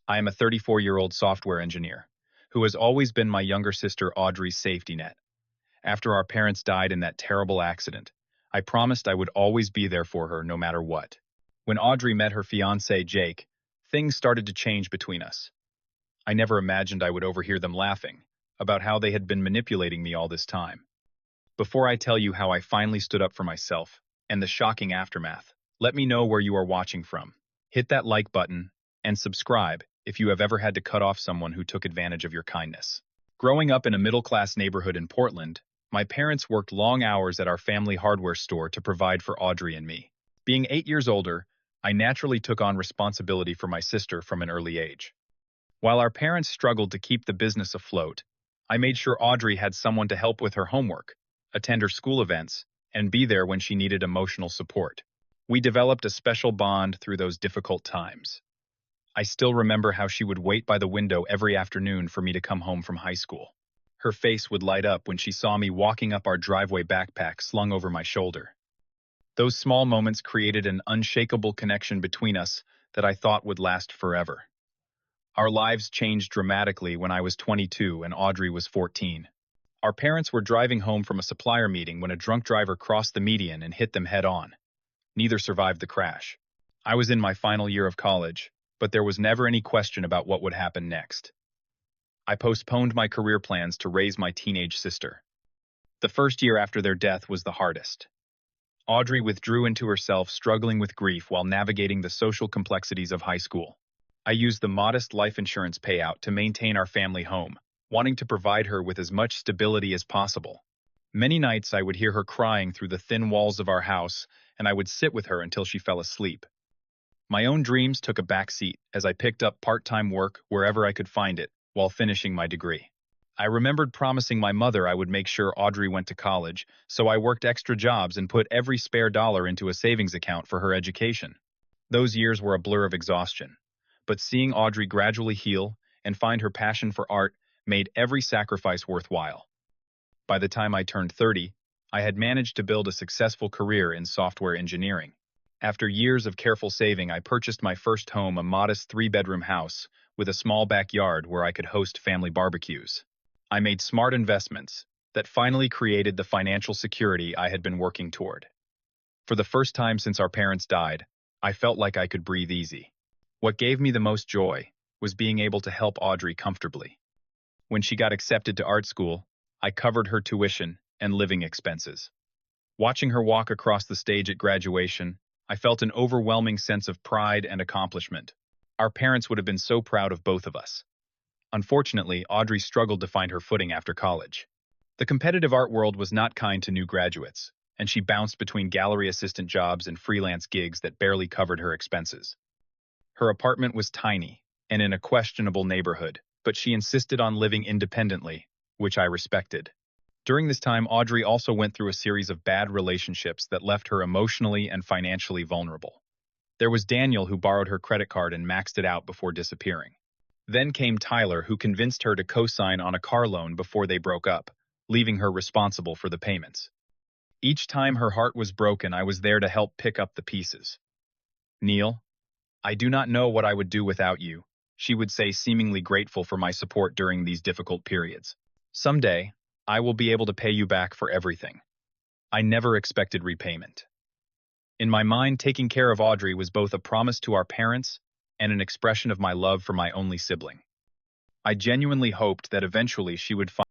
I am a 34-year-old software engineer who has always been my younger sister Audrey's safety net. After our parents died in that terrible accident, I promised I would always be there for her no matter what. When Audrey met her fiancé, Jake, things started to change between us. I never imagined I would overhear them laughing about how they had been manipulating me all this time. Before I tell you how I finally stood up for myself and the shocking aftermath, let me know where you are watching from. Hit that like button and subscribe if you have ever had to cut off someone who took advantage of your kindness. Growing up in a middle-class neighborhood in Portland, my parents worked long hours at our family hardware store to provide for Audrey and me. Being 8 years older, I naturally took on responsibility for my sister from an early age. While our parents struggled to keep the business afloat, I made sure Audrey had someone to help with her homework, attend her school events, and be there when she needed emotional support. We developed a special bond through those difficult times. I still remember how she would wait by the window every afternoon for me to come home from high school. Her face would light up when she saw me walking up our driveway, backpack slung over my shoulder. Those small moments created an unshakable connection between us that I thought would last forever. Our lives changed dramatically when I was 22 and Audrey was 14. Our parents were driving home from a supplier meeting when a drunk driver crossed the median and hit them head-on. Neither survived the crash. I was in my final year of college, but there was never any question about what would happen next. I postponed my career plans to raise my teenage sister. The first year after their death was the hardest. Audrey withdrew into herself, struggling with grief while navigating the social complexities of high school. I used the modest life insurance payout to maintain our family home, wanting to provide her with as much stability as possible. Many nights I would hear her crying through the thin walls of our house, and I would sit with her until she fell asleep. My own dreams took a back seat as I picked up part-time work wherever I could find it while finishing my degree. I remembered promising my mother I would make sure Audrey went to college, so I worked extra jobs and put every spare dollar into a savings account for her education. Those years were a blur of exhaustion, but seeing Audrey gradually heal and find her passion for art made every sacrifice worthwhile. By the time I turned 30, I had managed to build a successful career in software engineering. After years of careful saving, I purchased my first home, a modest 3-bedroom house with a small backyard where I could host family barbecues. I made smart investments that finally created the financial security I had been working toward. For the first time since our parents died, I felt like I could breathe easy. What gave me the most joy was being able to help Audrey comfortably. When she got accepted to art school, I covered her tuition and living expenses. Watching her walk across the stage at graduation, I felt an overwhelming sense of pride and accomplishment. Our parents would have been so proud of both of us. Unfortunately, Audrey struggled to find her footing after college. The competitive art world was not kind to new graduates, and she bounced between gallery assistant jobs and freelance gigs that barely covered her expenses. Her apartment was tiny and in a questionable neighborhood, but she insisted on living independently, which I respected. During this time, Audrey also went through a series of bad relationships that left her emotionally and financially vulnerable. There was Daniel, who borrowed her credit card and maxed it out before disappearing. Then came Tyler, who convinced her to co-sign on a car loan before they broke up, leaving her responsible for the payments. Each time her heart was broken, I was there to help pick up the pieces. "Neil, I do not know what I would do without you," she would say, seemingly grateful for my support during these difficult periods. "Someday, I will be able to pay you back for everything." I never expected repayment. In my mind, taking care of Audrey was both a promise to our parents and an expression of my love for my only sibling. I genuinely hoped that eventually she would find